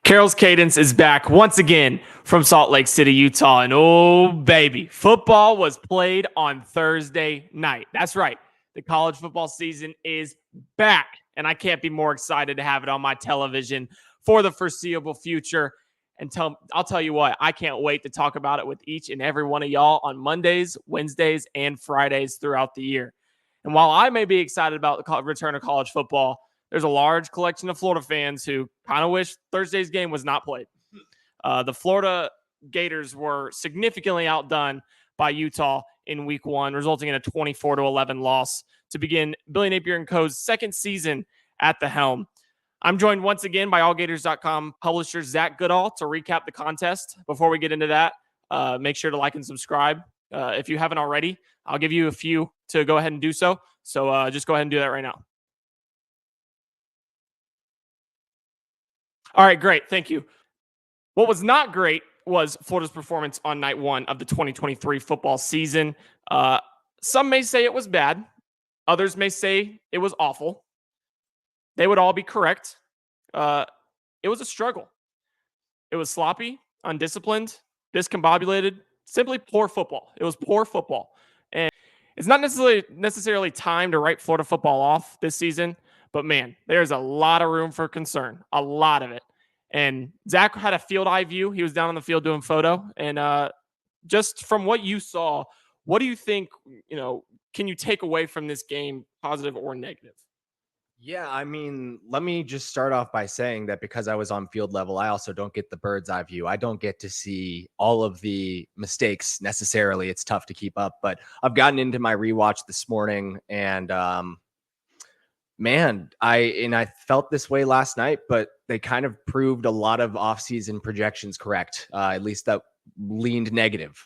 Carroll's Cadence is back once again from Salt Lake City, Utah. And oh, baby, football was played on Thursday night. That's right. The college football season is back. And I can't be more excited to have it on my television for the foreseeable future. And I'll tell you what, I can't wait to talk about it with each and every one of y'all on Mondays, Wednesdays, and Fridays throughout the year. And while I may be excited about the return of college football, there's a large collection of Florida fans who kind of wish Thursday's game was not played. The Florida Gators were significantly outdone by Utah in week one, resulting in a 24-11 loss to begin Billy Napier and Co.'s second season at the helm. I'm joined once again by AllGators.com publisher Zach Goodall to recap the contest. Before we get into that, make sure to like and subscribe. If you haven't already, I'll give you a few to go ahead and do so. So just go ahead and do that right now. All right, great. Thank you. What was not great was Florida's performance on night one of the 2023 football season. Some may say it was bad. Others may say it was awful. They would all be correct. It was a struggle. It was sloppy, undisciplined, discombobulated, simply poor football. It was poor football. And it's not necessarily time to write Florida football off this season, but man, there's a lot of room for concern, a lot of it. And Zach had a field eye view. He was down on the field doing photo. And just from what you saw, what do you think, can you take away from this game, positive or negative? Yeah, I mean, let me just start off by saying that because I was on field level, I also don't get the bird's eye view. I don't get to see all of the mistakes necessarily. It's tough to keep up, but I've gotten into my rewatch this morning and, man, I felt this way last night, but they kind of proved a lot of offseason projections correct. At least that leaned negative.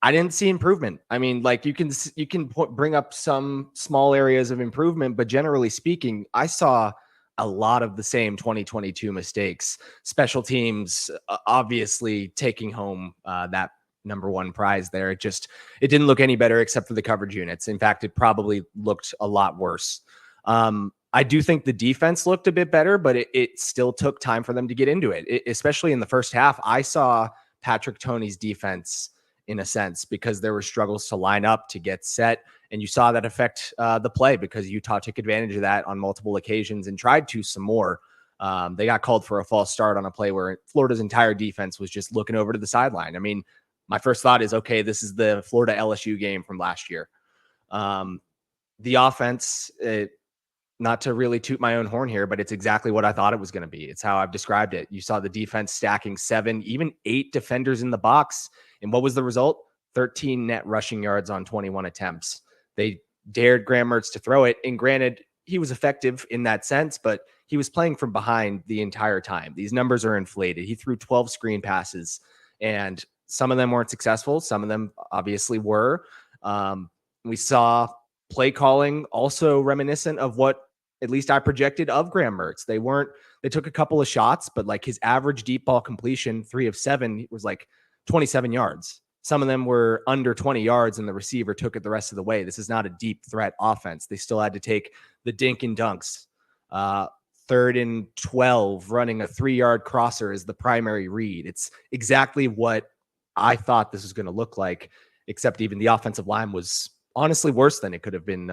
I didn't see improvement. I mean, like you can bring up some small areas of improvement, but generally speaking, I saw a lot of the same 2022 mistakes. Special teams, obviously taking home that number one prize there. It didn't look any better except for the coverage units. In fact, it probably looked a lot worse. I do think the defense looked a bit better, but it still took time for them to get into it, especially in the first half. I saw Patrick Toney's defense in a sense, because there were struggles to line up, to get set. And you saw that affect the play because Utah took advantage of that on multiple occasions and tried to some more. They got called for a false start on a play where Florida's entire defense was just looking over to the sideline. I mean, my first thought is, okay, this is the Florida LSU game from last year. The offense, not to really toot my own horn here, but it's exactly what I thought it was going to be. It's how I've described it. You saw the defense stacking 7, even 8 defenders in the box. And what was the result? 13 net rushing yards on 21 attempts. They dared Graham Mertz to throw it. And granted, he was effective in that sense, but he was playing from behind the entire time. These numbers are inflated. He threw 12 screen passes, and some of them weren't successful. Some of them obviously were. We saw play calling also reminiscent of what at least I projected of Graham Mertz. They took a couple of shots, but like his average deep ball completion, 3 of 7, was like 27 yards. Some of them were under 20 yards and the receiver took it the rest of the way. This is not a deep threat offense. They still had to take the dink and dunks. 3rd and 12, running a 3-yard crosser is the primary read. It's exactly what I thought this was going to look like, except even the offensive line was honestly worse than it could have been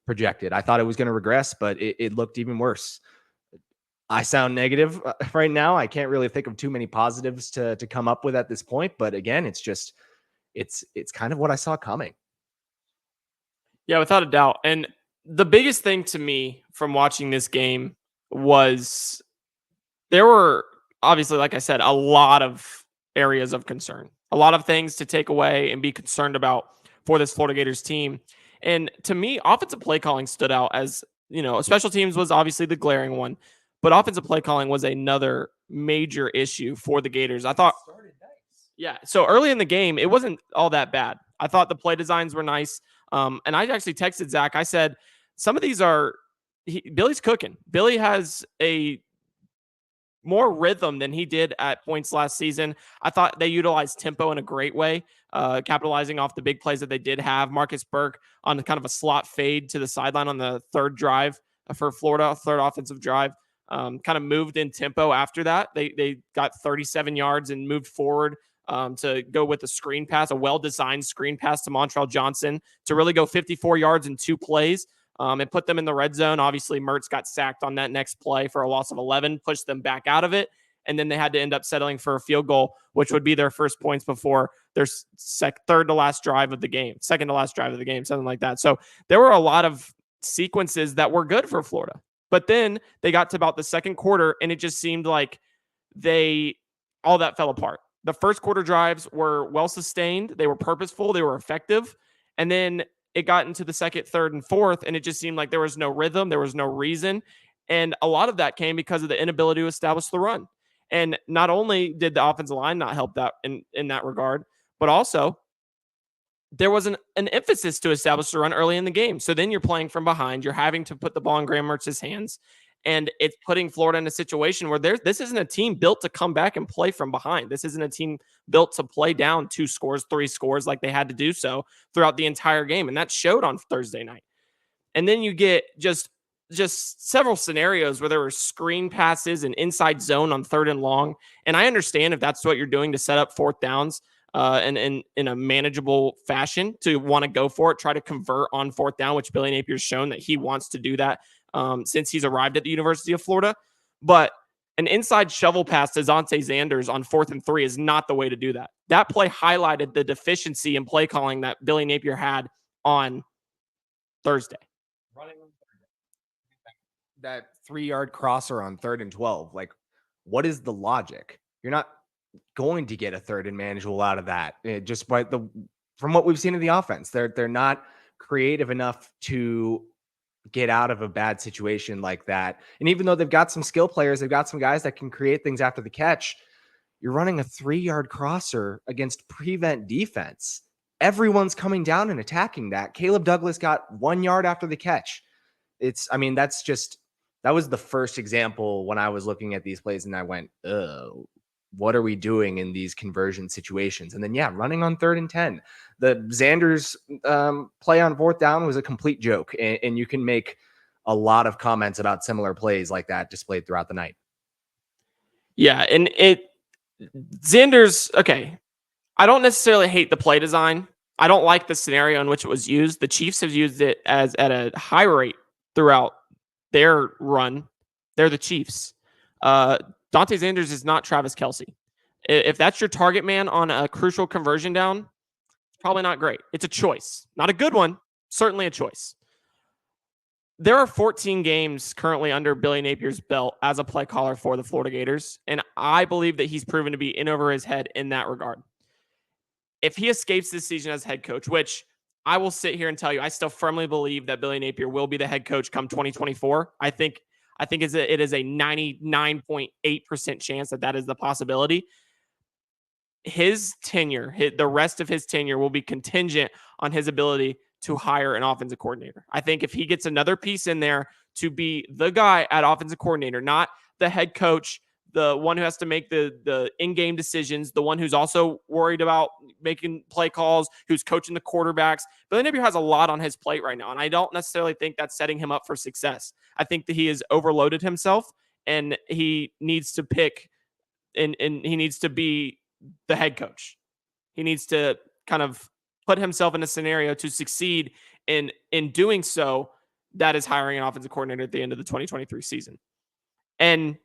projected. I thought it was going to regress, but it looked even worse. I sound negative right now. I can't really think of too many positives to come up with at this point. But again, it's kind of what I saw coming. Yeah, without a doubt. And the biggest thing to me from watching this game was there were obviously, like I said, a lot of areas of concern, a lot of things to take away and be concerned about for this Florida Gators team. And to me, offensive play calling stood out as, special teams was obviously the glaring one, but offensive play calling was another major issue for the Gators. I thought, yeah. So early in the game, it wasn't all that bad. I thought the play designs were nice. And I actually texted Zach. I said, some of these Billy's cooking. Billy has a more rhythm than he did at points last season. I thought they utilized tempo in a great way, capitalizing off the big plays that they did have. Marcus Burke on kind of a slot fade to the sideline on the 3rd drive for Florida, 3rd offensive drive. kind of moved in tempo after that. They got 37 yards and moved forward to go with a screen pass, a well-designed screen pass to Montrell Johnson to really go 54 yards in 2 plays and put them in the red zone. Obviously, Mertz got sacked on that next play for a loss of 11, pushed them back out of it. And then they had to end up settling for a field goal, which would be their first points before their third to last drive of the game, second to last drive of the game, something like that. So there were a lot of sequences that were good for Florida. But then they got to about the second quarter, and it just seemed like all that fell apart. The first quarter drives were well sustained. They were purposeful. They were effective. And then it got into the second, third, and fourth, and it just seemed like there was no rhythm. There was no reason. And a lot of that came because of the inability to establish the run. And not only did the offensive line not help that in that regard, but also there was an emphasis to establish the run early in the game. So then you're playing from behind. You're having to put the ball in Graham Mertz's hands. And it's putting Florida in a situation where this isn't a team built to come back and play from behind. This isn't a team built to play down 2 scores, 3 scores like they had to do so throughout the entire game. And that showed on Thursday night. And then you get just several scenarios where there were screen passes and inside zone on 3rd and long. And I understand if that's what you're doing to set up 4th downs and in a manageable fashion to want to go for it, try to convert on 4th down, which Billy Napier's shown that he wants to do that since he's arrived at the University of Florida. But an inside shovel pass to Zontae Zanders on 4th and 3 is not the way to do that. That play highlighted the deficiency in play calling that Billy Napier had on Thursday. That 3-yard crosser on 3rd and 12. Like, what is the logic? You're not going to get a 3rd and manageable out of that. Just by from what we've seen in the offense, they're not creative enough to get out of a bad situation like that. And even though they've got some skill players, they've got some guys that can create things after the catch. You're running a 3-yard crosser against prevent defense. Everyone's coming down and attacking that. Caleb Douglas got 1 yard after the catch. That was the first example when I was looking at these plays and I went, what are we doing in these conversion situations? And then, running on 3rd and 10. The Xanders play on 4th down was a complete joke. And you can make a lot of comments about similar plays like that displayed throughout the night. Yeah, and Xanders, okay, I don't necessarily hate the play design. I don't like the scenario in which it was used. The Chiefs have used it at a high rate throughout their run. They're the Chiefs. Dante Xanders is not Travis Kelce. If that's your target man on a crucial conversion down, it's probably not great. It's a choice. Not a good one, certainly a choice. There are 14 games currently under Billy Napier's belt as a play caller for the Florida Gators, and I believe that he's proven to be in over his head in that regard. If he escapes this season as head coach, which I will sit here and tell you, I still firmly believe that Billy Napier will be the head coach come 2024. I think it is a 99.8% chance that is the possibility. His tenure, the rest of his tenure will be contingent on his ability to hire an offensive coordinator. I think if he gets another piece in there to be the guy at offensive coordinator, not the head coach, the one who has to make the in-game decisions, the one who's also worried about making play calls, who's coaching the quarterbacks. Billy Napier has a lot on his plate right now, and I don't necessarily think that's setting him up for success. I think that he has overloaded himself, and he needs to pick, and he needs to be the head coach. He needs to kind of put himself in a scenario to succeed in doing so. That is hiring an offensive coordinator at the end of the 2023 season. And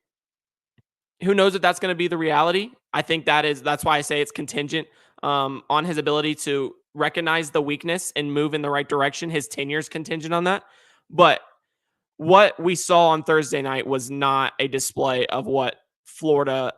who knows if that's going to be the reality? I think that's why I say it's contingent on his ability to recognize the weakness and move in the right direction. His tenure is contingent on that. But what we saw on Thursday night was not a display of what Florida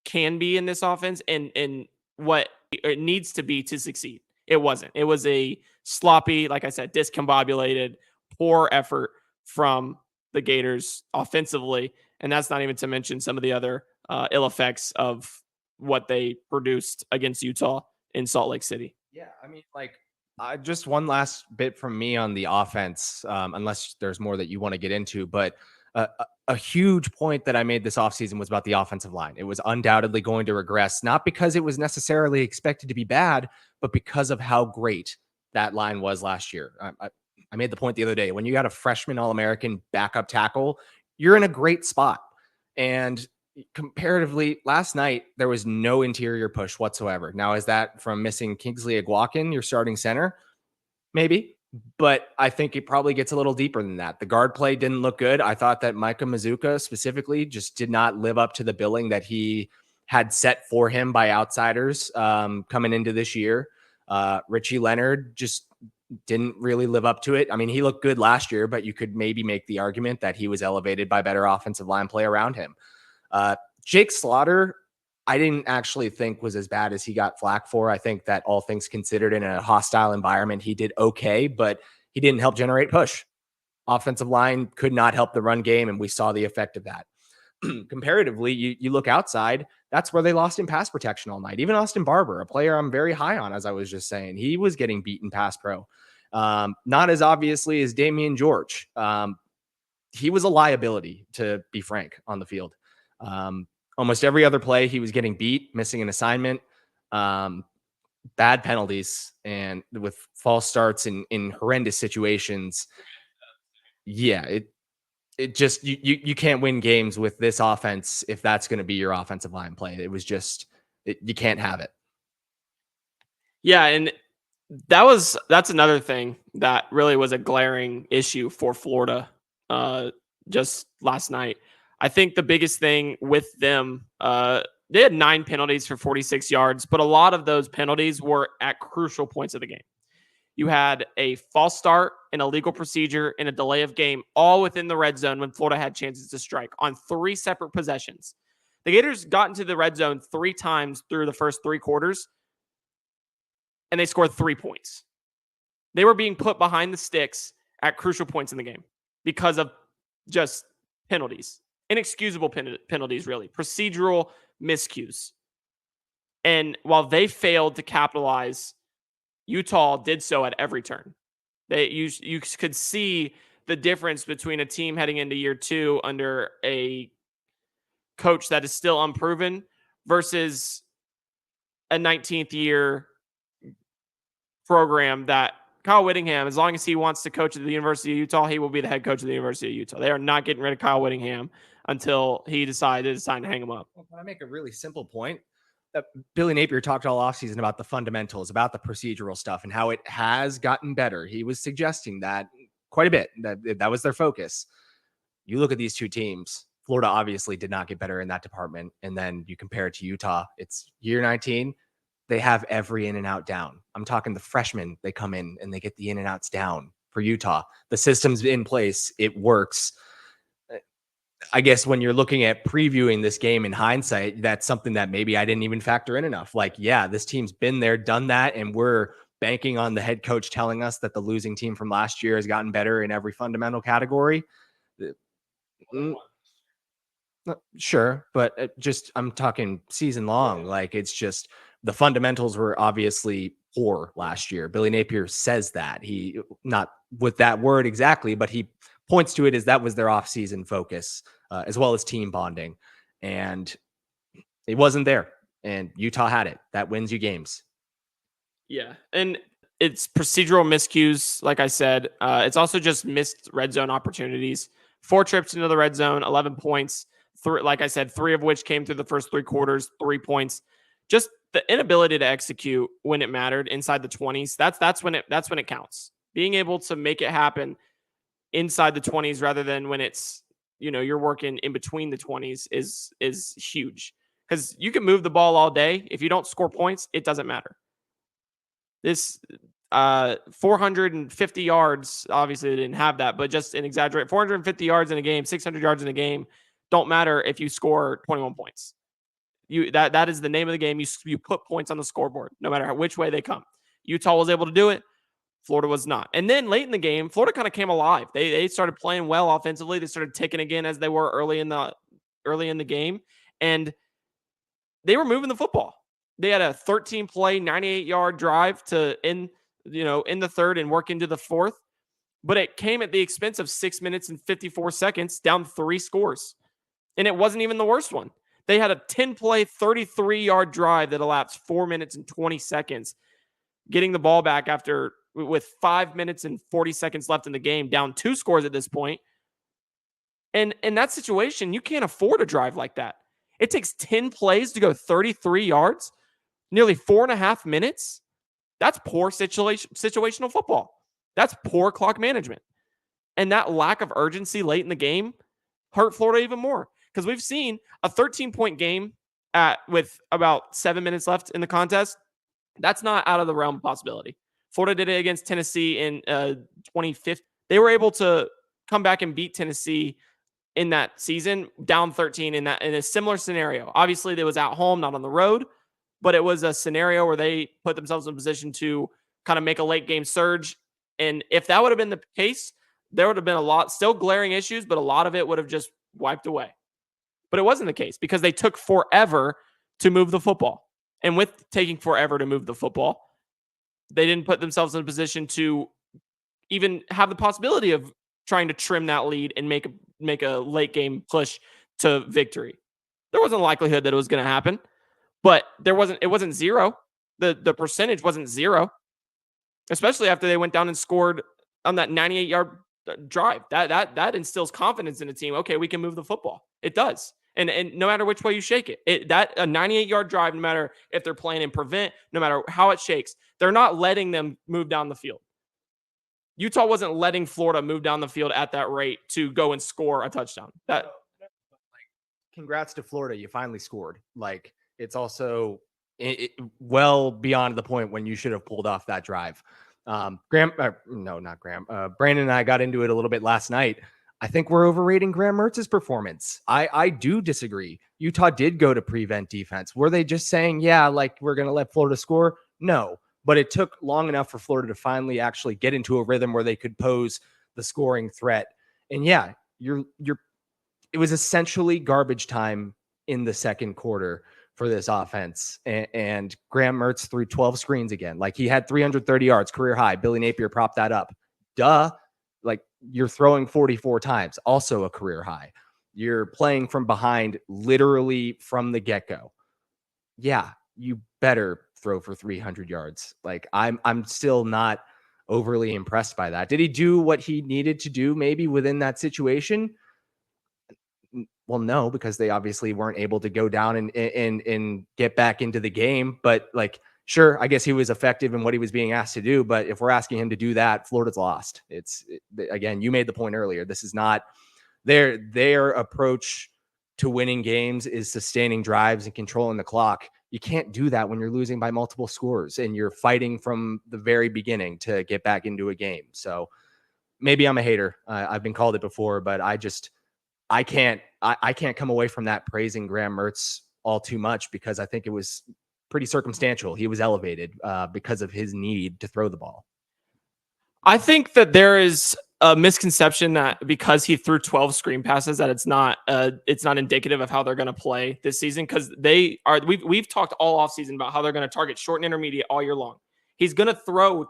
can be in this offense and what it needs to be to succeed. It wasn't. It was a sloppy, like I said, discombobulated, poor effort from the Gators offensively. And that's not even to mention some of the other ill effects of what they produced against Utah in Salt Lake City. Yeah, I mean, just one last bit from me on the offense, unless there's more that you want to get into. But a huge point that I made this offseason was about the offensive line. It was undoubtedly going to regress, not because it was necessarily expected to be bad, but because of how great that line was last year. I made the point the other day, when you got a freshman All-American backup tackle, you're in a great spot. And comparatively, last night, there was no interior push whatsoever. Now, is that from missing Kingsley Aguakin, your starting center? Maybe. But I think it probably gets a little deeper than that. The guard play didn't look good. I thought that Micah Mazuka specifically just did not live up to the billing that he had set for him by outsiders coming into this year. Richie Leonard just didn't really live up to it. I mean, he looked good last year, but you could maybe make the argument that he was elevated by better offensive line play around him. Jake Slaughter, I didn't actually think was as bad as he got flack for. I think that all things considered in a hostile environment, he did okay, but he didn't help generate push. Offensive line could not help the run game, and we saw the effect of that. Comparatively, you look outside, that's where they lost in pass protection all night. Even Austin Barber, a player I'm very high on, as I was just saying, he was getting beaten pass pro. Not as obviously as Damian George. He was a liability, to be frank, on the field. Almost every other play, he was getting beat, missing an assignment, bad penalties, and with false starts in horrendous situations. Yeah, it just you can't win games with this offense if that's going to be your offensive line play. It was just you can't have it. Yeah, and that's another thing that really was a glaring issue for Florida just last night. I think the biggest thing with them, they had 9 penalties for 46 yards, but a lot of those penalties were at crucial points of the game. You had a false start, an illegal procedure, and a delay of game, all within the red zone when Florida had chances to strike on 3 separate possessions. The Gators got into the red zone 3 times through the first 3 quarters, and they scored 3 points. They were being put behind the sticks at crucial points in the game because of just penalties. Inexcusable penalties, really. Procedural miscues. And while they failed to capitalize, Utah did so at every turn. You could see the difference between a team heading into year 2 under a coach that is still unproven versus a 19th year program that Kyle Whittingham, as long as he wants to coach at the University of Utah, he will be the head coach of the University of Utah. They are not getting rid of Kyle Whittingham until he decided to hang him up. Well, can I make a really simple point? Billy Napier talked all offseason about the fundamentals, about the procedural stuff, and how it has gotten better. He was suggesting that quite a bit, that was their focus. You look at these two teams, Florida obviously did not get better in that department. And then you compare it to Utah, it's year 19. They have every in and out down. I'm talking the freshmen, they come in and they get the in and outs down for Utah. The system's in place. It works. I guess when you're looking at previewing this game in hindsight, that's something that maybe I didn't even factor in enough. Like, yeah, this team's been there, done that, and we're banking on the head coach telling us that the losing team from last year has gotten better in every fundamental category. Sure, but just I'm talking season long. Like, it's just the fundamentals were obviously poor last year. Billy Napier says that. He, not with that word exactly, but he points to it as that was their off-season focus, as well as team bonding. And it wasn't there. And Utah had it. That wins you games. Yeah. And it's procedural miscues, like I said. It's also just missed red zone opportunities. 4 trips into the red zone, 11 points. Like I said, 3 of which came through the first 3 quarters, 3 points. Just the inability to execute when it mattered inside the 20s. That's when it counts. Being able to make it happen inside the 20s rather than when it's, you're working in between the 20s is huge. Because you can move the ball all day. If you don't score points, it doesn't matter. This 450 yards, obviously they didn't have that, but just an exaggerate 450 yards in a game, 600 yards in a game, don't matter if you score 21 points. That is the name of the game. You put points on the scoreboard, no matter which way they come. Utah was able to do it. Florida was not. And then late in the game, Florida kind of came alive. They started playing well offensively. They started ticking again as they were early in the game, and they were moving the football. They had a 13-play, 98-yard drive to end the third and work into the fourth, but it came at the expense of 6 minutes and 54 seconds, down 3 scores, and it wasn't even the worst one. They had a 10-play, 33-yard drive that elapsed 4 minutes and 20 seconds, getting the ball back with 5 minutes and 40 seconds left in the game, down 2 scores at this point. And in that situation, you can't afford a drive like that. It takes 10 plays to go 33 yards, nearly 4.5 minutes. That's poor situational football. That's poor clock management. And that lack of urgency late in the game hurt Florida even more, because we've seen a 13-point game with about 7 minutes left in the contest. That's not out of the realm of possibility. Florida did it against Tennessee in 2015. They were able to come back and beat Tennessee in that season, down 13 in a similar scenario. Obviously, it was at home, not on the road, but it was a scenario where they put themselves in a position to kind of make a late game surge. And if that would have been the case, there would have been a lot, still glaring issues, but a lot of it would have just wiped away. But it wasn't the case because they took forever to move the football. And with taking forever to move the football, they didn't put themselves in a position to even have the possibility of trying to trim that lead and make a late game push to victory. There wasn't a likelihood that it was going to happen, but it wasn't zero. The percentage wasn't zero, especially after they went down and scored on that 98-yard drive. That instills confidence in the team. Okay, we can move the football. It does. And no matter which way you shake it, that a 98-yard drive, no matter if they're playing in prevent, no matter how it shakes, they're not letting them move down the field. Utah wasn't letting Florida move down the field at that rate to go and score a touchdown. Congrats to Florida. You finally scored. Like, it's also well beyond the point when you should have pulled off that drive. Brandon and I got into it a little bit last night. I think we're overrating Graham Mertz's performance. I do disagree. Utah did go to prevent defense. Were they just saying, yeah, like, we're going to let Florida score? No. But it took long enough for Florida to finally actually get into a rhythm where they could pose the scoring threat. And yeah, it was essentially garbage time in the second quarter for this offense. And Graham Mertz threw 12 screens again. Like, he had 330 yards, career high. Billy Napier propped that up. Duh. Like, you're throwing 44 times, also a career high. You're playing from behind literally from the get-go. Yeah, you better throw for 300 yards. Like, I'm still not overly impressed by that. Did he do what he needed to do maybe within that situation? Well, no, because they obviously weren't able to go down and get back into the game. But, like, sure, I guess he was effective in what he was being asked to do. But if we're asking him to do that, Florida's lost. Again, you made the point earlier. This is not their approach to winning games is sustaining drives and controlling the clock. You can't do that when you're losing by multiple scores and you're fighting from the very beginning to get back into a game. So maybe I'm a hater. I've been called it before, but I can't come away from that praising Graham Mertz all too much, because I think it was pretty circumstantial. He was elevated because of his need to throw the ball. I think that there is a misconception that because he threw 12 screen passes that it's not indicative of how they're going to play this season, because we've talked all offseason about how they're going to target short and intermediate all year long. He's going to throw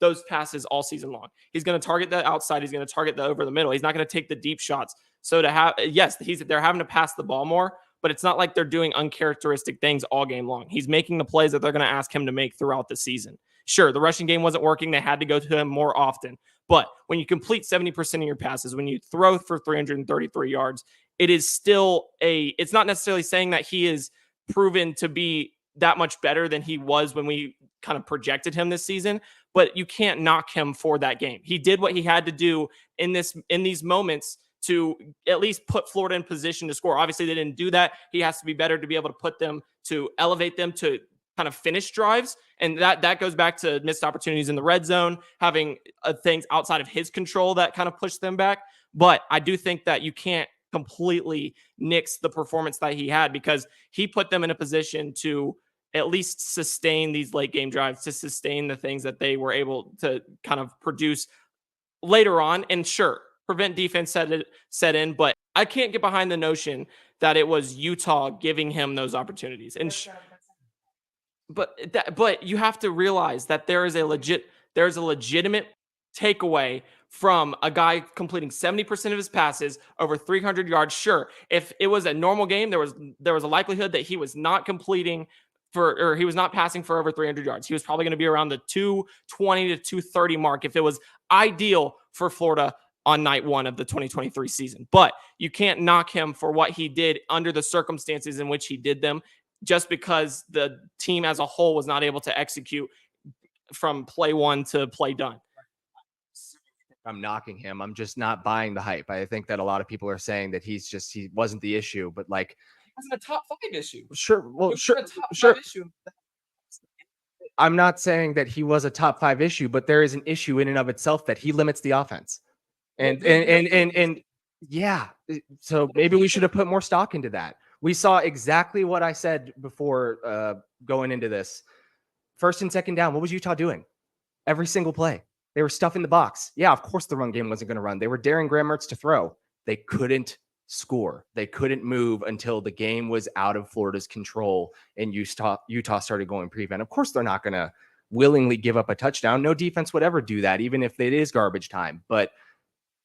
those passes all season long. He's going to target the outside. He's going to target the over the middle. He's not going to take the deep shots. So they're having to pass the ball more, but it's not like they're doing uncharacteristic things all game long. He's making the plays that they're going to ask him to make throughout the season. Sure, the rushing game wasn't working. They had to go to him more often. But when you complete 70% of your passes, when you throw for 333 yards, it is still it's not necessarily saying that he is proven to be that much better than he was when we kind of projected him this season, but you can't knock him for that game. He did what he had to do in these moments to at least put Florida in position to score. Obviously, they didn't do that. He has to be better to be able to put them, to elevate them to kind of finish drives. And that goes back to missed opportunities in the red zone, having things outside of his control that kind of push them back. But I do think that you can't completely nix the performance that he had, because he put them in a position to at least sustain these late game drives, to sustain the things that they were able to kind of produce later on. And sure, prevent defense set in, but I can't get behind the notion that it was Utah giving him those opportunities. And but you have to realize that there's a legitimate takeaway from a guy completing 70% of his passes over 300 yards. Sure, if it was a normal game, there was a likelihood that he was not he was not passing for over 300 yards. He was probably going to be around the 220 to 230 mark if it was ideal for Florida on night one of the 2023 season. But you can't knock him for what he did under the circumstances in which he did them, just because the team as a whole was not able to execute from play one to play done. I'm knocking him. I'm just not buying the hype. I think that a lot of people are saying that he wasn't the issue, but like, Wasn't a top 5 issue. sure, well, It sure, wasn't a top sure. 5 issue. I'm not saying that he was a top 5 issue, but there is an issue in and of itself that he limits the offense. And yeah, so maybe we should have put more stock into that. We saw exactly what I said before going into this. First and second down, what was Utah doing? Every single play. They were stuffing the box. Yeah, of course the run game wasn't going to run. They were daring Graham Mertz to throw. They couldn't score. They couldn't move until the game was out of Florida's control and Utah started going prevent. Of course, they're not going to willingly give up a touchdown. No defense would ever do that, even if it is garbage time. But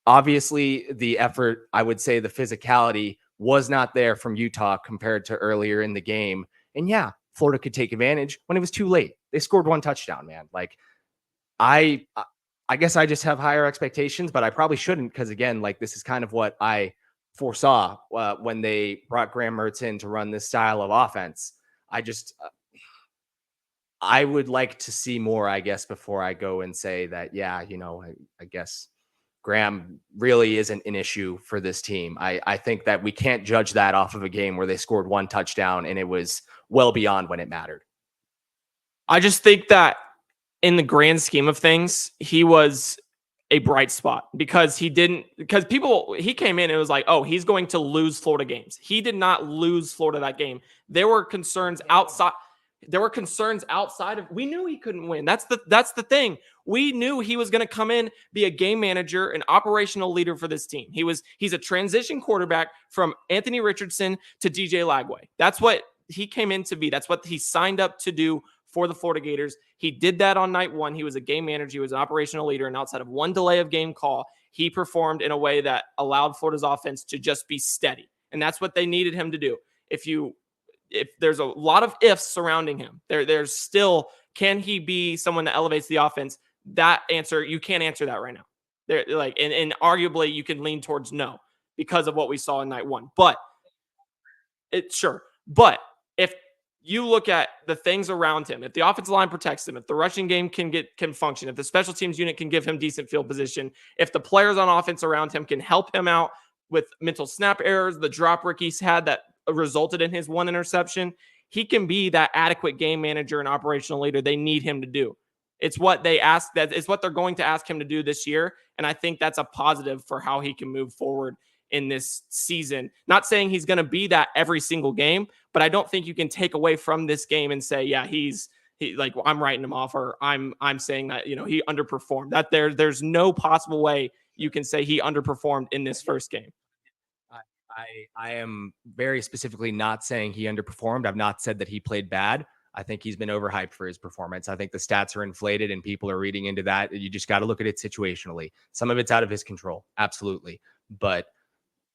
obviously, the effort, I would say the physicality was not there from Utah compared to earlier in the game. And yeah, Florida could take advantage when it was too late. They scored one touchdown, man. Like, I guess I just have higher expectations, but I probably shouldn't, because again, like, this is kind of what I foresaw when they brought Graham Mertz in to run this style of offense. I would like to see more, I guess, before I go and say that, yeah, I guess Graham really isn't an issue for this team. I think that we can't judge that off of a game where they scored one touchdown and it was well beyond when it mattered. I just think that in the grand scheme of things, he was a bright spot because he came in and it was like, oh, he's going to lose Florida games. He did not lose Florida that game. There were concerns outside. We knew he couldn't win. That's the thing. We knew he was going to come in, be a game manager, an operational leader for this team. He's a transition quarterback from Anthony Richardson to DJ Lagway. That's what he came in to be. That's what he signed up to do for the Florida Gators. He did that on night one. He was a game manager. He was an operational leader. And outside of one delay of game call, he performed in a way that allowed Florida's offense to just be steady. And that's what they needed him to do. If there's a lot of ifs surrounding him, there's still, can he be someone that elevates the offense? That answer, you can't answer that right now. And arguably you can lean towards no because of what we saw in night one. But if you look at the things around him, if the offensive line protects him, if the rushing game can function, if the special teams unit can give him decent field position, if the players on offense around him can help him out with mental snap errors, the drop he's had that resulted in his one interception, he can be that adequate game manager and operational leader they need him to do. It's what they ask. That is what they're going to ask him to do this year. And I think that's a positive for how he can move forward in this season. Not saying he's going to be that every single game, but I don't think you can take away from this game and say, yeah, I'm writing him off, or I'm saying that, he underperformed. That there's no possible way you can say he underperformed in this first game. I am very specifically not saying he underperformed. I've not said that he played bad. I think he's been overhyped for his performance. I think the stats are inflated and people are reading into that. You just got to look at it situationally. Some of it's out of his control. Absolutely. But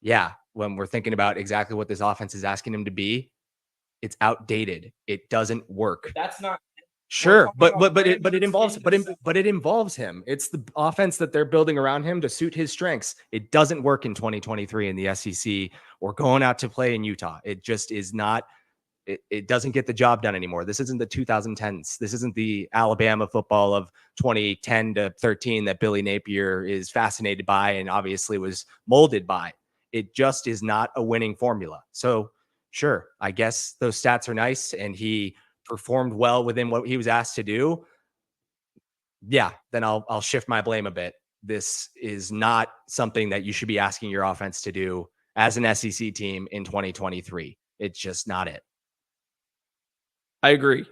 yeah, when we're thinking about exactly what this offense is asking him to be, it's outdated. It doesn't work. That's not sure, but it involves him. It's the offense that they're building around him to suit his strengths. It doesn't work in 2023 in the SEC or going out to play in Utah. It just is not. It doesn't get the job done anymore. This isn't the 2010s. This isn't the Alabama football of 2010 to 13 that Billy Napier is fascinated by and obviously was molded by. It just is not a winning formula. So sure, I guess those stats are nice and he performed well within what he was asked to do. Yeah, then I'll shift my blame a bit. This is not something that you should be asking your offense to do as an SEC team in 2023. It's just not it. I agree.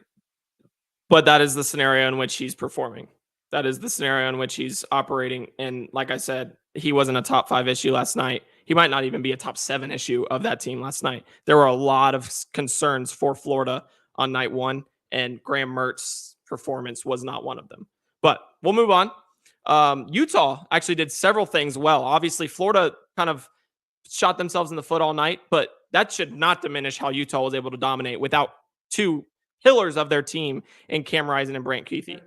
But that is the scenario in which he's performing. That is the scenario in which he's operating. And like I said, he wasn't a top 5 issue last night. He might not even be a top 7 issue of that team last night. There were a lot of concerns for Florida on night one, and Graham Mertz's performance was not one of them. But we'll move on. Utah actually did several things well. Obviously, Florida kind of shot themselves in the foot all night, but that should not diminish how Utah was able to dominate without two pillars of their team in Cam Rising and Brant Kuithe.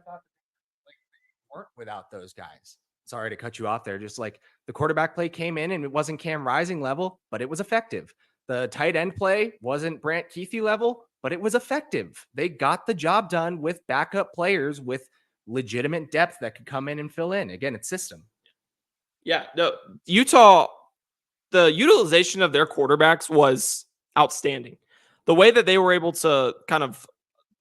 Weren't without those guys. Sorry to cut you off there. Just like The quarterback play came in and it wasn't Cam Rising level, but it was effective. The tight end play wasn't Brant Keithy level, but it was effective. They got the job done with backup players with legitimate depth that could come in and fill in. Again, it's system. Yeah, no, Utah, the utilization of their quarterbacks was outstanding. The way that they were able to kind of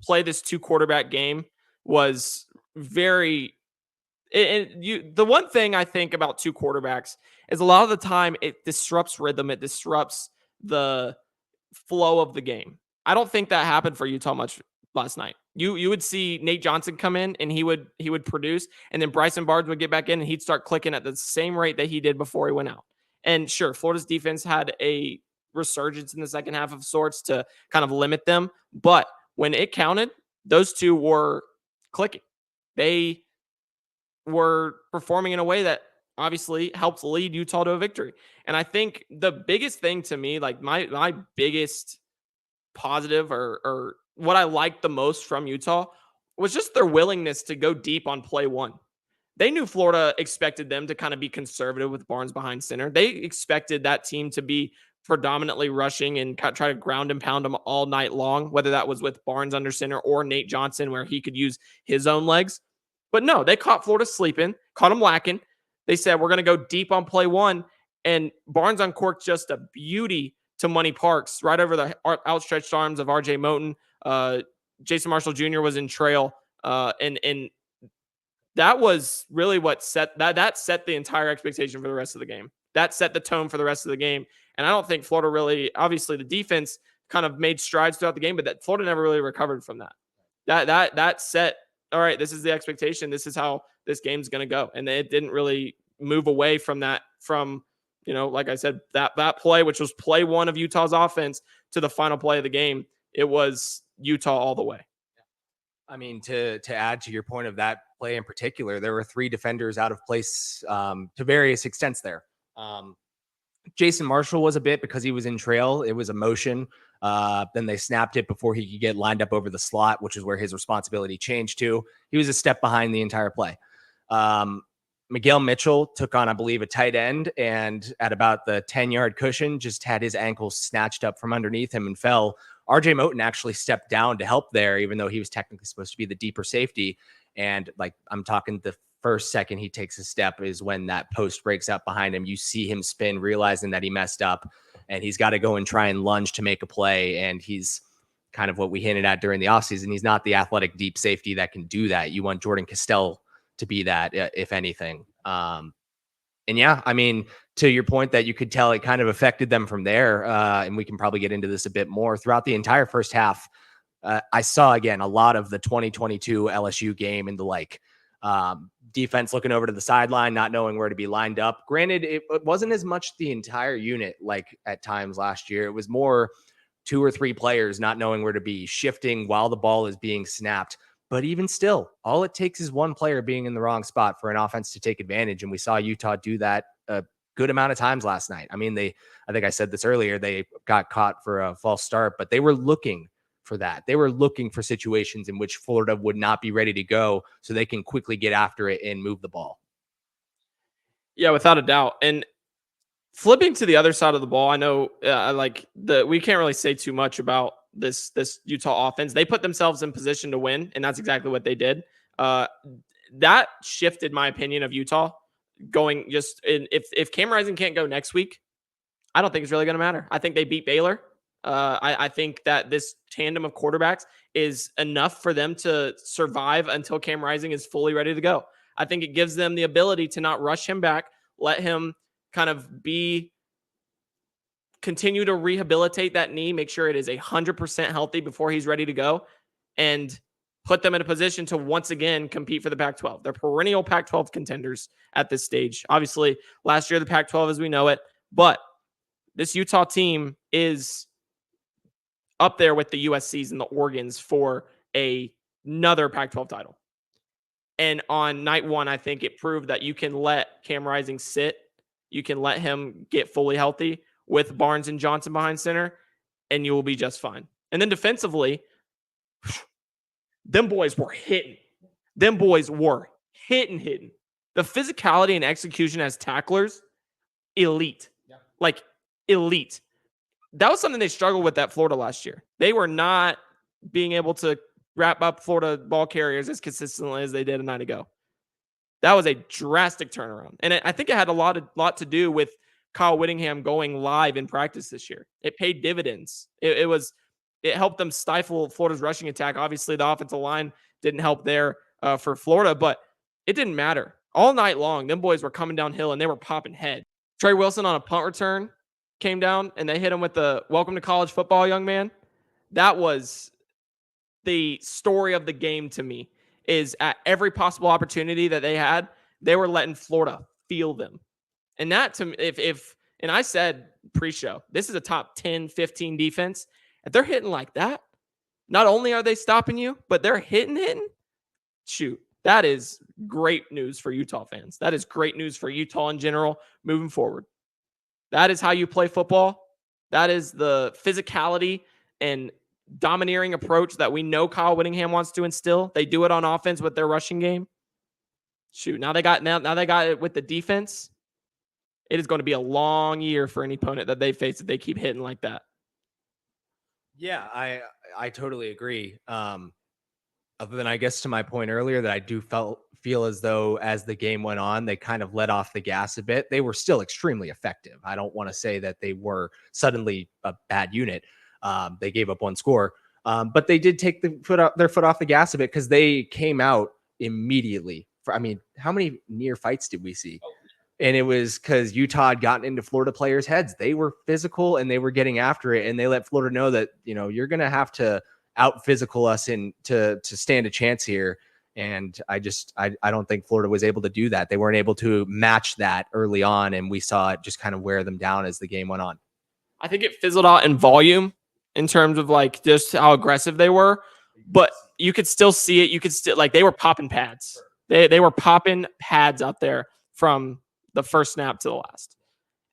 play this 2 quarterback game was very. The one thing I think about 2 quarterbacks is a lot of the time it disrupts rhythm, it disrupts the flow of the game. I don't think that happened for Utah much last night. You would see Nate Johnson come in and he would produce, and then Bryson Barnes would get back in and he'd start clicking at the same rate that he did before he went out. And sure, Florida's defense had a resurgence in the second half of sorts to kind of limit them, but when it counted, those two were clicking. They were performing in a way that obviously helped lead Utah to a victory. And I think the biggest thing to me, like my biggest positive or what I liked the most from Utah was just their willingness to go deep on play one. They knew Florida expected them to kind of be conservative with Barnes behind center. They expected that team to be predominantly rushing and try to ground and pound them all night long, whether that was with Barnes under center or Nate Johnson, where he could use his own legs. But no, they caught Florida sleeping, caught them lacking. They said, we're going to go deep on play one. And Barnes uncorked just a beauty to Money Parks right over the outstretched arms of RJ Moten. Jason Marshall Jr. was in trail. And that was really what set the entire expectation for the rest of the game. That set the tone for the rest of the game. And I don't think Florida really, obviously the defense kind of made strides throughout the game, but that Florida never really recovered from that. That set, all right, this is the expectation. This is how this game's going to go. And it didn't really move away from that, like I said, that play, which was play one of Utah's offense, to the final play of the game. It was Utah all the way. I mean, to add to your point of that play in particular, there were 3 defenders out of place to various extents there. Jason Marshall was a bit because he was in trail. It was a motion. Then they snapped it before he could get lined up over the slot, which is where his responsibility changed to. He was a step behind the entire play. Miguel Mitchell took on, I believe, a tight end, and at about the 10-yard cushion, just had his ankles snatched up from underneath him and fell. RJ Moten actually stepped down to help there, even though he was technically supposed to be the deeper safety. And like, I'm talking the first second he takes a step is when that post breaks out behind him. You see him spin, realizing that he messed up, and he's got to go and try and lunge to make a play. And he's kind of what we hinted at during the offseason. He's not the athletic deep safety that can do that. You want Jordan Castell to be that, if anything. And yeah, I mean, to your point that you could tell it kind of affected them from there. And we can probably get into this a bit more throughout the entire first half. I saw, again, a lot of the 2022 LSU game in the defense looking over to the sideline, not knowing where to be lined up. Granted, it wasn't as much the entire unit like at times last year. It was more 2 or 3 players not knowing where to be, shifting while the ball is being snapped. But even still, all it takes is one player being in the wrong spot for an offense to take advantage. And we saw Utah do that a good amount of times last night. I mean, I think I said this earlier, they got caught for a false start, but they were looking for that. They were looking for situations in which Florida would not be ready to go so they can quickly get after it and move the ball. Yeah, without a doubt. And flipping to the other side of the ball, I know we can't really say too much about this Utah offense. They put themselves in position to win, and that's exactly what they did. That shifted my opinion of Utah going if Cam Rising can't go next week, I don't think it's really going to matter. I think they beat Baylor. I think that this tandem of quarterbacks is enough for them to survive until Cam Rising is fully ready to go. I think it gives them the ability to not rush him back, let him kind of continue to rehabilitate that knee, make sure it is 100% healthy before he's ready to go, and put them in a position to once again compete for the Pac-12. They're perennial Pac-12 contenders at this stage. Obviously, last year, the Pac-12 as we know it, but this Utah team is up there with the USCs and the Oregons for another Pac-12 title. And on night one, I think it proved that you can let Cam Rising sit. You can let him get fully healthy with Barnes and Johnson behind center, and you will be just fine. And then defensively, them boys were hitting. Hitting. The physicality and execution as tacklers elite. Yeah. Like elite. That was something they struggled with at Florida last year. They were not being able to wrap up Florida ball carriers as consistently as they did a night ago. That was a drastic turnaround. And I think it had a lot to do with Kyle Whittingham going live in practice this year. It paid dividends. It helped them stifle Florida's rushing attack. Obviously, the offensive line didn't help there for Florida, but it didn't matter. All night long, them boys were coming downhill and they were popping head. Trey Wilson on a punt return came down and they hit him with the welcome to college football, young man. That was the story of the game to me, is at every possible opportunity that they had, they were letting Florida feel them. And that to me, and I said pre-show, this is a top 10, 15 defense. If they're hitting like that, not only are they stopping you, but they're hitting. Shoot, that is great news for Utah fans. That is great news for Utah in general moving forward. That is how you play football. That is the physicality and domineering approach that we know Kyle Whittingham wants to instill. They do it on offense with their rushing game. Shoot, now they got it with the defense. It is going to be a long year for any opponent that they face if they keep hitting like that. Yeah, I totally agree. Other than, I guess, to my point earlier, that I do feel as though as the game went on, they kind of let off the gas a bit. They were still extremely effective. I don't want to say that they were suddenly a bad unit. They gave up one score, but they did take their foot off the gas a bit because they came out immediately. How many near fights did we see? And it was because Utah had gotten into Florida players' heads. They were physical and they were getting after it, and they let Florida know that, you're going to have to out physical us and to stand a chance here. And I don't think Florida was able to do that. They weren't able to match that early on, and we saw it just kind of wear them down as the game went on. I think it fizzled out in volume in terms of like just how aggressive they were, but you could still see it. You could still, like, they were popping pads. They were popping pads out there from the first snap to the last.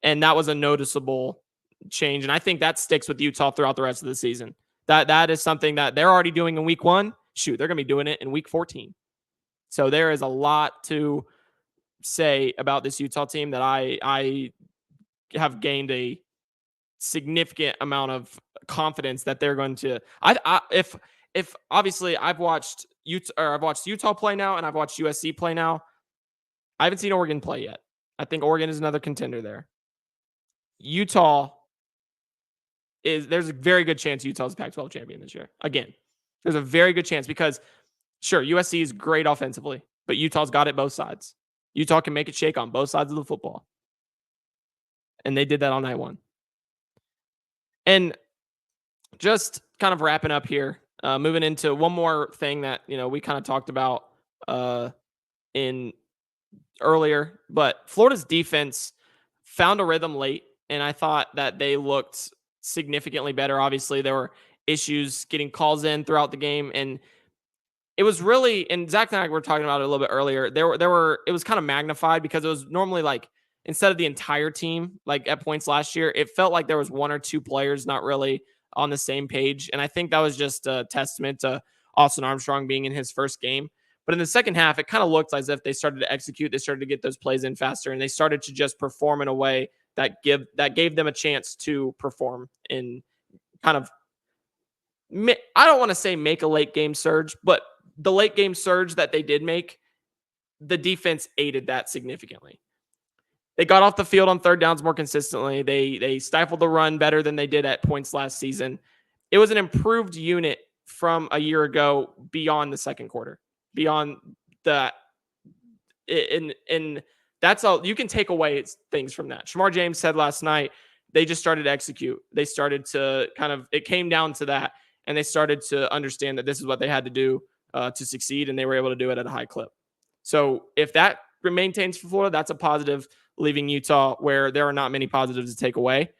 And that was a noticeable change. And I think that sticks with Utah throughout the rest of the season. That is something that they're already doing in week 1. Shoot, they're going to be doing it in week 14. So there is a lot to say about this Utah team that I have gained a significant amount of confidence that they're going to. If obviously I've watched Utah play now and I've watched USC play now. I haven't seen Oregon play yet. I think Oregon is another contender there. There's a very good chance Utah's Pac-12 champion this year. Again, there's a very good chance because, sure, USC is great offensively, but Utah's got it both sides. Utah can make it shake on both sides of the football. And they did that on night 1. And just kind of wrapping up here, moving into one more thing that, we kind of talked about in earlier, but Florida's defense found a rhythm late, and I thought that they looked significantly better. Obviously, there were issues getting calls in throughout the game, and it was really, and Zach and I were talking about it a little bit earlier. It was kind of magnified because it was normally like, instead of the entire team, like at points last year, it felt like there was 1 or 2 players not really on the same page. And I think that was just a testament to Austin Armstrong being in his first game. But in the second half, it kind of looked as if they started to execute. They started to get those plays in faster, and they started to just perform in a way that gave them a chance to perform in kind of, I don't want to say make a late game surge, but the late game surge that they did make, the defense aided that significantly. They got off the field on third downs more consistently. They stifled the run better than they did at points last season. It was an improved unit from a year ago beyond the second quarter. Beyond that, and that's all you can take away things from that. Shamar James said last night, they just started to execute. They started to it came down to that, and they started to understand that this is what they had to do to succeed, and they were able to do it at a high clip. So if that maintains for Florida, that's a positive, leaving Utah where there are not many positives to take away.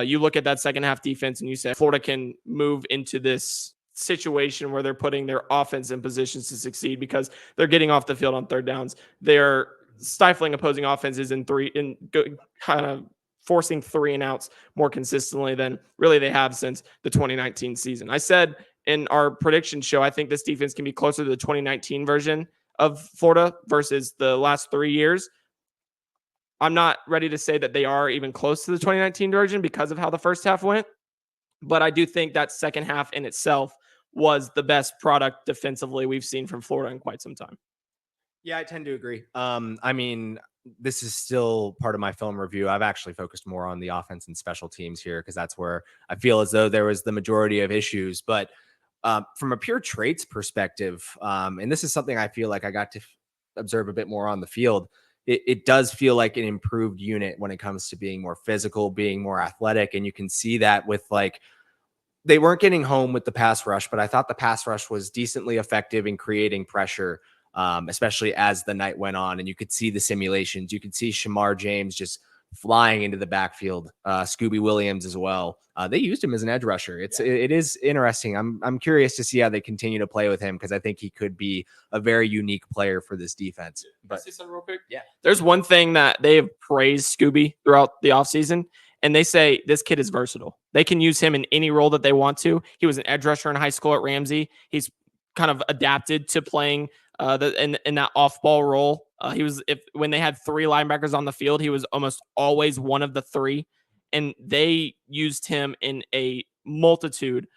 You look at that second half defense and you say Florida can move into this situation where they're putting their offense in positions to succeed because they're getting off the field on third downs. They're stifling opposing offenses kind of forcing 3 and outs more consistently than really they have since the 2019 season. I said in our prediction show, I think this defense can be closer to the 2019 version of Florida versus the last 3 years. I'm not ready to say that they are even close to the 2019 version because of how the first half went. But I do think that second half in itself was the best product defensively we've seen from Florida in quite some time. Yeah, I tend to agree. I mean, this is still part of my film review. I've actually focused more on the offense and special teams here because that's where I feel as though there was the majority of issues. But from a pure traits perspective, and this is something I feel like I got to observe a bit more on the field, it does feel like an improved unit when it comes to being more physical, being more athletic. And you can see that with like, they weren't getting home with the pass rush, but I thought the pass rush was decently effective in creating pressure, especially as the night went on. And you could see the simulations. You could see Shamar James just flying into the backfield. Scooby Williams as well. They used him as an edge rusher. It is interesting. I'm curious to see how they continue to play with him because I think he could be a very unique player for this defense. But say something real quick. Yeah, there's one thing that they have praised Scooby throughout the offseason. And they say this kid is versatile. They can use him in any role that they want to. He was an edge rusher in high school at Ramsey. He's kind of adapted to playing in that off-ball role. He was when they had three linebackers on the field, he was almost always one of the three. And they used him in a multitude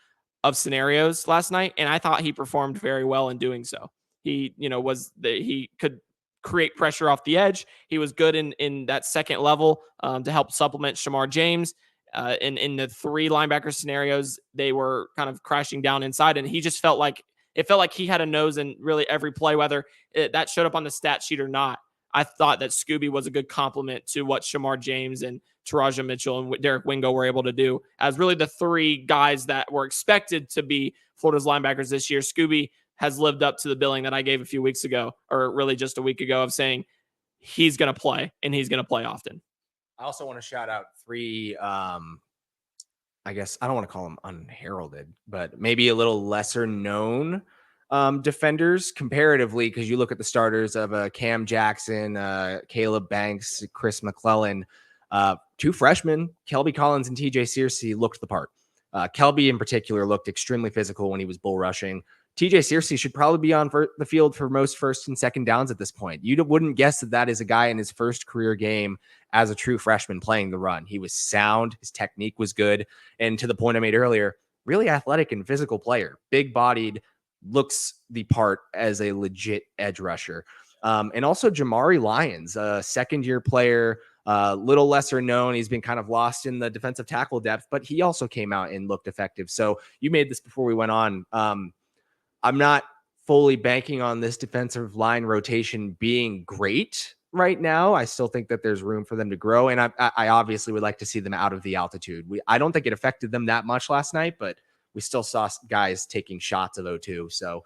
of scenarios last night. And I thought he performed very well in doing so. He, he could create pressure off the edge. He was good in that second level to help supplement Shamar James. In the three linebacker scenarios, they were kind of crashing down inside, and he just felt like he had a nose in really every play, whether that showed up on the stat sheet or not. I thought that Scooby was a good complement to what Shamar James and Taraja Mitchell and Derek Wingo were able to do as really the three guys that were expected to be Florida's linebackers this year. Scooby has lived up to the billing that I gave a few weeks ago, or really just a week ago, of saying he's going to play and he's going to play often. I also want to shout out three, I guess I don't want to call them unheralded, but maybe a little lesser known defenders comparatively, because you look at the starters of Cam Jackson, Caleb Banks, Chris McClellan, two freshmen, Kelby Collins and TJ Searcy, looked the part. Kelby in particular looked extremely physical when he was bull rushing. TJ Searcy should probably be on the field for most first and second downs at this point. You wouldn't guess that is a guy in his first career game as a true freshman playing the run. He was sound. His technique was good. And to the point I made earlier, really athletic and physical player, big bodied, looks the part as a legit edge rusher. And also Jamari Lyons, a second-year player, little lesser known. He's been kind of lost in the defensive tackle depth, but he also came out and looked effective. So you made this before we went on. I'm not fully banking on this defensive line rotation being great right now. I still think that there's room for them to grow. And I obviously would like to see them out of the altitude. I don't think it affected them that much last night, but we still saw guys taking shots of O2. So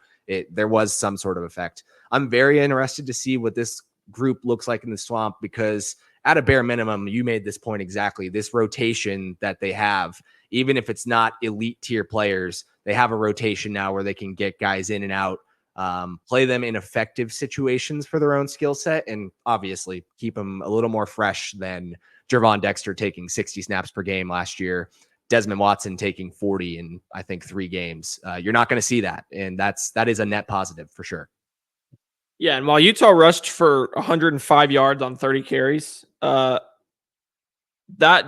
there was some sort of effect. I'm very interested to see what this group looks like in the swamp, because at a bare minimum, you made this point exactly. This rotation that they have, even if it's not elite tier players, they have a rotation now where they can get guys in and out, play them in effective situations for their own skill set, and obviously keep them a little more fresh than Jervon Dexter taking 60 snaps per game last year, Desmond Watson taking 40 in, I think, 3 games. You're not going to see that, and that is a net positive for sure. Yeah, and while Utah rushed for 105 yards on 30 carries, that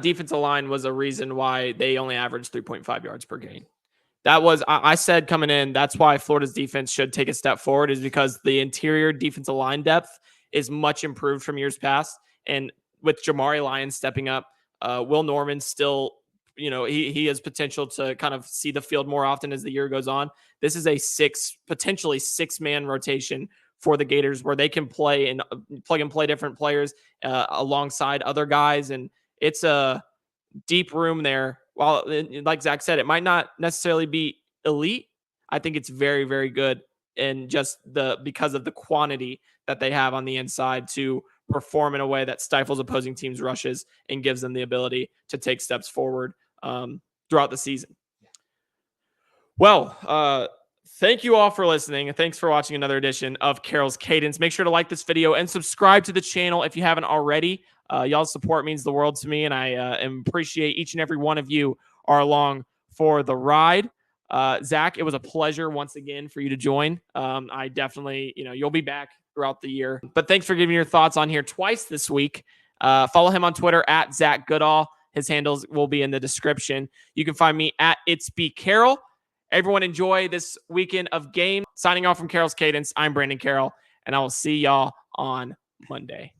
defensive line was a reason why they only averaged 3.5 yards per game. That was, I said coming in, that's why Florida's defense should take a step forward, is because the interior defensive line depth is much improved from years past. And with Jamari Lyons stepping up, Will Norman still, he has potential to kind of see the field more often as the year goes on. This is a potentially six-man rotation for the Gators where they can play and plug and play different players alongside other guys. And it's a deep room there. While, like Zach said, it might not necessarily be elite, I think it's very, very good. And just because of the quantity that they have on the inside to perform in a way that stifles opposing teams' rushes and gives them the ability to take steps forward throughout the season. Well, thank you all for listening, and thanks for watching another edition of Carroll's Cadence. Make sure to like this video and subscribe to the channel if you haven't already. Y'all's support means the world to me, and I appreciate each and every one of you are along for the ride. Zach, it was a pleasure once again for you to join. I definitely, you'll be back throughout the year. But thanks for giving your thoughts on here twice this week. Follow him on Twitter at Zach Goodall. His handles will be in the description. You can find me at It's Be Carroll. Everyone enjoy this weekend of game. Signing off from Carroll's Cadence, I'm Brandon Carroll, and I will see y'all on Monday.